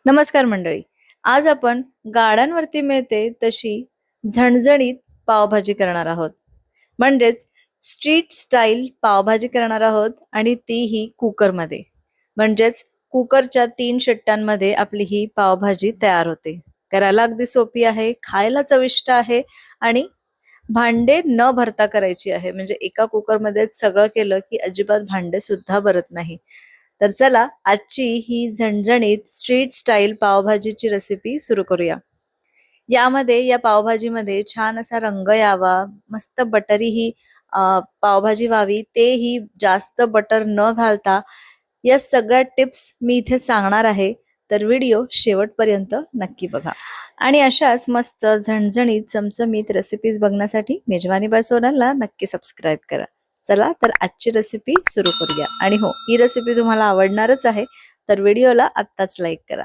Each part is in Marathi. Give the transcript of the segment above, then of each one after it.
नमस्कार मंडळी. आज आपण गाड्यांवरती मिळते तशी झणझणीत पावभाजी करणार आहोत. म्हणजेच स्ट्रीट स्टाईल पावभाजी करणार आहोत आणि तीही कुकरमध्ये. म्हणजेच कुकरच्या 3 शिट्ट्यांमध्ये आपली ही पावभाजी तयार होते. करायला अगदी सोपी आहे, खायला चविष्ट आहे आणि भांडे न भरता करायची आहे. म्हणजे एका कुकरमध्येच सगळं केलं की अजिबात भांडे सुद्धा भरत नाही. तर चला आजची ही झणझणीत स्ट्रीट स्टाईल पावभाजीची रेसिपी सुरू करूया. यामध्ये या पावभाजीमध्ये छान असा रंग यावा, मस्त बटरी ही पावभाजी व्हावी, तेही जास्त बटर न घालता या सगळ्या टिप्स मी इथे सांगणार आहे. तर व्हिडिओ शेवटपर्यंत नक्की बघा. आणि अशाच मस्त झणझणीत चमचमीत रेसिपीज बघण्यासाठी मेजवानी बाय सोनलला नक्की सबस्क्राईब करा. चला तर आजची रेसिपी सुरू करूया. आणि हो, ही रेसिपी तुम्हाला आवडणारच आहे, तर व्हिडिओला आत्ताच लाईक करा.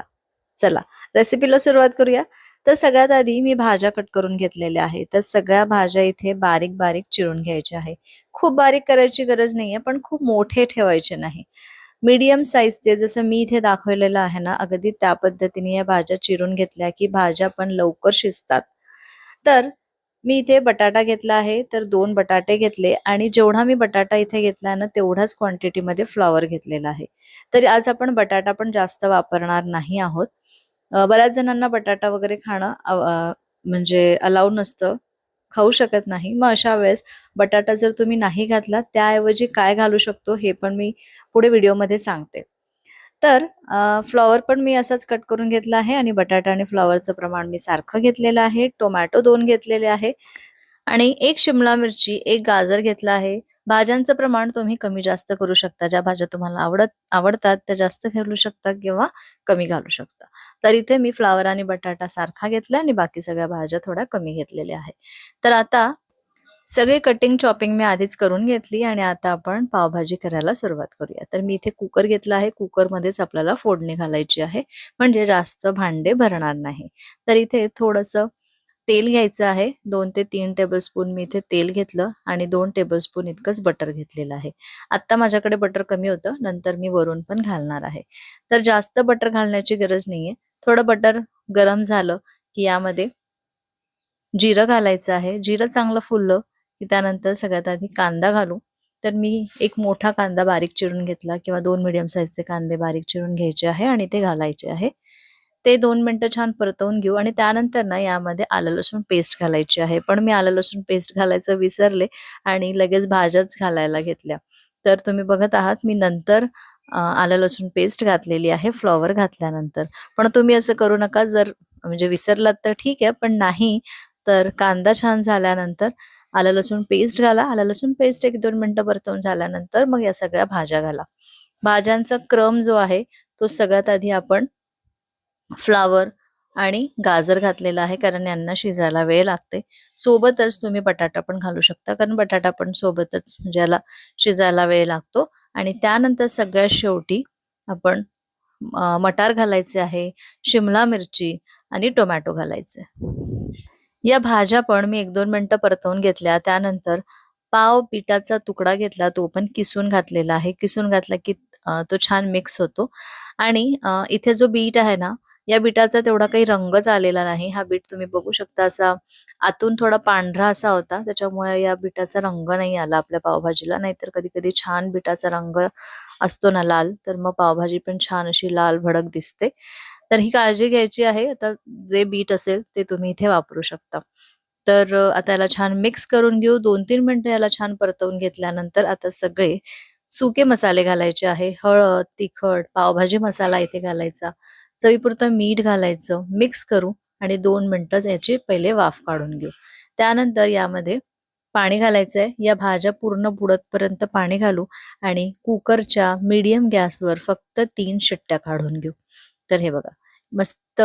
चला रेसिपीला सुरुवात करूया. तर सगळ्यात आधी मी भाज्या कट करून घेतलेल्या आहे. तर सगळ्या भाज्या इथे बारीक बारीक चिरून घ्यायच्या आहे. खूप बारीक करायची गरज नाहीये, पण खूप मोठे ठेवायचे नाही. मीडियम साईजचे जसं मी इथे दाखवलेलं आहे ना, अगदी त्या पद्धतीने या भाज्या चिरून घेतल्या की भाज्या पण लवकर शिजतात. तर मी इथे बटाटा घेतला आहे, तर 2 बटाटे घेतले आणि जेवढा मी बटाटा इथे घेतला ना तेवढाच क्वांटिटीमध्ये फ्लॉवर घेतलेला आहे. तर आज आपण बटाटा पण जास्त वापरणार नाही आहोत. बऱ्याच जणांना बटाटा वगैरे खाणं म्हणजे अलाउ नसतं, खाऊ शकत नाही. मग अशा वेळेस बटाटा जर तुम्ही नाही घातला त्याऐवजी काय घालू शकतो हे पण मी पुढे व्हिडिओमध्ये सांगते. तर फ्लॉवर पण मी असाच कट करून घेतला आहे आणि बटाटा आणि फ्लॉवरचं प्रमाण मी सारखं घेतलेलं आहे. टोमॅटो 2 घेतलेले आहे आणि 1 शिमला मिरची, 1 गाजर घेतला आहे. भाज्यांचं प्रमाण तुम्ही कमी जास्त करू शकता. ज्या भाज्या तुम्हाला आवडतात त्या जास्त घालू शकता किंवा कमी घालू शकता. तर इथे मी फ्लॉवर आणि बटाटा सारखा घेतला आणि बाकी सगळ्या भाज्या थोड्या कमी घेतलेल्या आहेत. तर आता सगळी कटिंग चॉपिंग मी आधीच करून घेतली आणि आता आपण पावभाजी करायला सुरुवात करूया. तर मी इथे कुकर घेतला आहे. कुकरमध्येच आपल्याला फोडणी घालायची आहे, म्हणजे जास्त भांडे भरणार नाही. तर इथे थोडंसं तेल घ्यायचं आहे. 2 ते 3 टेबलस्पून मी इथे तेल घेतलं आणि 2 टेबलस्पून इतकंच बटर घेतलेलं आहे. आत्ता माझ्याकडे बटर कमी होतं, नंतर मी वरून पण घालणार आहे. तर जास्त बटर घालण्याची गरज नाहीये. थोडं बटर गरम झालं की यामध्ये जिरं घालायचं आहे. जिरं चांगलं फुललं की त्यानंतर सगळ्यात आधी कांदा घालू. तर मी एक मोठा कांदा बारीक चिरून घेतला किंवा 2 मीडियम साईजचे कांदे बारीक चिरून घ्यायचे आहे आणि ते घालायचे आहे. ते 2 मिनिटं छान परतवून घेऊ आणि त्यानंतर ना यामध्ये आलं लसूण पेस्ट घालायची आहे. पण मी आलं लसूण पेस्ट घालायचं विसरले आणि लगेच भाज्याच घालायला घेतल्या. तर तुम्ही बघत आहात मी नंतर आलं लसूण पेस्ट घातलेली आहे फ्लॉवर घातल्यानंतर. पण तुम्ही असं करू नका, जर म्हणजे विसरलात तर ठीक आहे, पण नाही तर कांदा छान झाल्यानंतर आलं लसूण पेस्ट घाला. आलं लसूण पेस्ट 1-2 मिनिटं परतवून झाल्यानंतर मग या सगळ्या भाज्या घाला. भाज्यांचा क्रम जो आहे तो सगळ्यात आधी आपण फ्लॉवर आणि गाजर घातलेला आहे, कारण यांना शिजायला वेळ लागते. सोबतच तुम्ही बटाटा पण घालू शकता, कारण बटाटा पण सोबतच म्हणजे याला शिजायला वेळ लागतो. आणि त्यानंतर सगळ्यात शेवटी आपण मटार घालायचे आहे, शिमला मिरची आणि टोमॅटो घालायचे. या भाज्या पण मी 1-2 मिनिटं परतवून घेतल्या. त्यानंतर पाव पिठाचा तुकडा घेतला, तो पण किसून घातलेला आहे. किसून घातला की तो छान मिक्स होतो. आणि इथे जो बीट आहे ना, या बीटाचा तेवढा काही रंगच आलेला नाही. हा बीट तुम्ही बघू शकता असा आतून थोडा पांढरा असा होता. त्याच्यामुळे या बीटाचा रंग नाही आला आपल्या पावभाजीला. नाहीतर कधी-कधी छान बीटाचा रंग असतो ना लाल, तर मग पावभाजी पण छान अशी लाल भडक दिसते. तर ही काळजी घ्यायची आहे. आता जे बीट असेल ते तुम्ही इथे वापरू शकता. तर आता याला छान मिक्स करून घेऊ. 2-3 मिनिटं याला छान परतवून घेतल्यानंतर आता सगळे सुके मसाले घालायचे आहे. हळद, तिखट, पावभाजी मसाला इथे घालायचा. चवीपुरतं मीठ घालायचं. मिक्स करू आणि 2 मिनिटं याची पहिले वाफ काढून घेऊ. त्यानंतर यामध्ये पाणी घालायचंय. या भाज्या पूर्ण बुडतपर्यंत पाणी घालू आणि कुकरच्या मीडियम गॅसवर फक्त 3 शिट्ट्या काढून घेऊ. तर हे बघा मस्त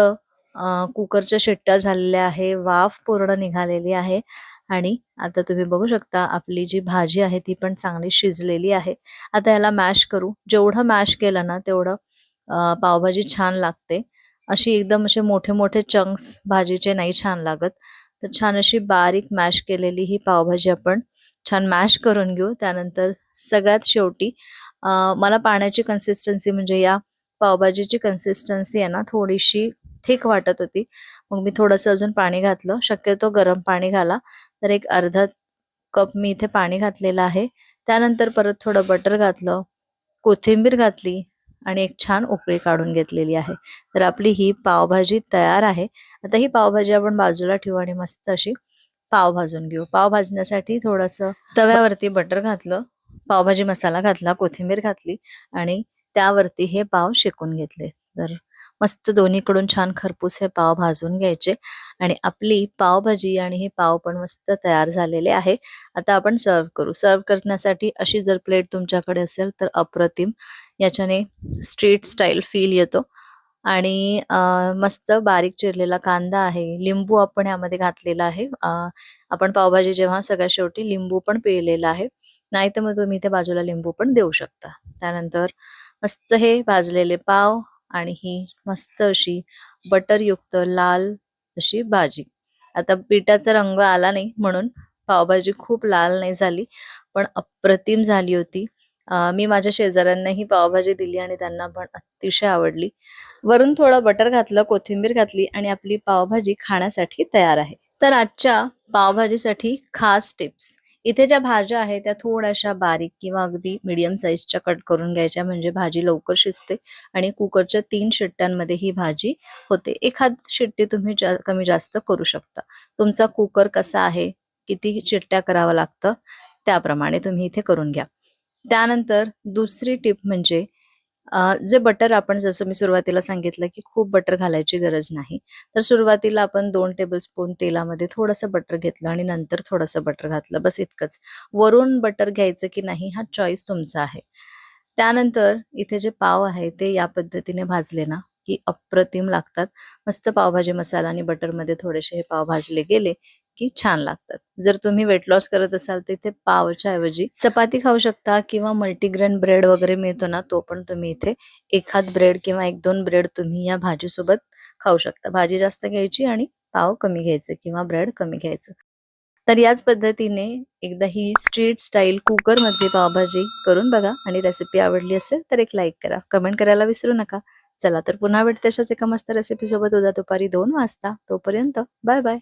कुकरच्या शिट्ट्या झालेल्या आहे. वाफ पूर्ण निघालेली आहे आणि आता तुम्ही बघू शकता आपली जी भाजी आहे ती पण चांगली शिजलेली आहे. आता याला मॅश करू. जेवढं मॅश केलं ना तेवढं पावभाजी छान लागते. अशी एकदम असे मोठे-मोठे चंक्स भाजीचे नाही छान लागत. तर छान अशी बारीक मॅश केलेली ही पावभाजी आपण छान मॅश करून घेऊ. त्यानंतर सगळ्यात शेवटी मला पाण्याची कन्सिस्टन्सी म्हणजे या पावभाजीची कन्सिस्टन्सी आहे ना थोडीशी थिक वाटत होती. मग मी थोडंसं अजून पाणी घातलं. शक्यतो गरम पाणी घाला. तर एक अर्धा कप मी इथे पाणी घातलेलं आहे. त्यानंतर परत थोडं बटर घातलं, कोथिंबीर घातली आणि एक छान उकळी काढून घेतलेली आहे. तर आपली ही पावभाजी तयार आहे. आता ही पावभाजी आपण बाजूला ठेवू आणि मस्त अशी पाव भाजून घेऊ. पाव भाजण्यासाठी थोडंसं तव्यावरती बटर घातलं, पावभाजी मसाला घातला, कोथिंबीर घातली आणि त्यावरती हे पाव शेकून घेतले. तर मस्त दोन्हीकडून छान खरपूस हे पाव भाजून घ्यायचे आणि आपली पावभाजी आणि हे पाव पण मस्त तयार झालेले आहे. आता आपण सर्व्ह करू. सर्व्ह करण्यासाठी अशी जर प्लेट तुमच्याकडे असेल तर अप्रतिम. याच्याने स्ट्रीट स्टाईल फील येतो आणि मस्त बारीक चिरलेला कांदा आहे, लिंबू आपण यामध्ये घातलेला आहे. आपण पावभाजी जेव्हा सगळ्यात शेवटी लिंबू पण पिळलेला आहे. नाहीतर मग तुम्ही इथे बाजूला लिंबू पण देऊ शकता. त्यानंतर मस्त हे भाजलेले पाव आणि ही मस्त अशी बटरयुक्त लाल अशी भाजी. आता पिठाचा रंग आला नाही म्हणून पावभाजी खूप लाल नाही झाली, पण अप्रतिम झाली होती. मी माझ्या शेजाऱ्यांना ही पावभाजी दिली आणि त्यांना पण अतिशय आवडली. वरून थोडं बटर घातलं, कोथिंबीर घातली आणि आपली पावभाजी खाण्यासाठी तयार आहे. तर आजच्या पावभाजीसाठी खास टिप्स. इथे ज्या भाज्या आहेत त्या थोड्याशा बारीक किंवा अगदी मीडियम साईजच्या कट करून घ्यायच्या, म्हणजे भाजी लवकर शिजते आणि कुकरच्या 3 शिट्ट्यांमध्ये ही भाजी होते. एखाद शिट्टी तुम्ही कमी जास्त करू शकता. तुमचा कुकर कसा आहे, किती शिट्ट्या करावं लागतं त्याप्रमाणे तुम्ही इथे करून घ्या. त्यानंतर दुसरी टिप म्हणजे जे बटर आपण जसं मी सुरुवातीला सांगितलं की खूप बटर घालायची गरज नाही. तर सुरुवातीला आपण 2 टेबलस्पून तेलामध्ये थोडंसं बटर घेतलं आणि नंतर थोडंसं बटर घातलं, बस इतकंच. वरून बटर घ्यायचं की नाही हा चॉईस तुमचा आहे. त्यानंतर इथे जे पाव आहे ते या पद्धतीने भाजले ना की अप्रतिम लागतात. मस्त पावभाजी मसाला आणि बटरमध्ये थोडेसे हे पाव भाजले गेले की छान लागतात. जर तुम्ही वेट लॉस करत असाल तर इथे पावच्या ऐवजी चपाती खाऊ शकता किंवा मल्टीग्रेन ब्रेड वगैरे मिळतो ना, तो पण तुम्ही इथे एखाद ब्रेड किंवा 1-2 ब्रेड तुम्ही या भाजीसोबत खाऊ शकता. भाजी जास्त घ्यायची आणि पाव कमी घ्यायचे किंवा ब्रेड कमी घ्यायचं. तर याच पद्धतीने एकदा ही स्ट्रीट स्टाईल कुकरमध्ये पावभाजी करून बघा आणि रेसिपी आवडली असेल तर एक लाईक करा. कमेंट करायला विसरू नका. चला तर पुन्हा भेटते अशाच एका मस्त रेसिपी सोबत उद्या दुपारी 2 वाजता. तोपर्यंत बाय बाय.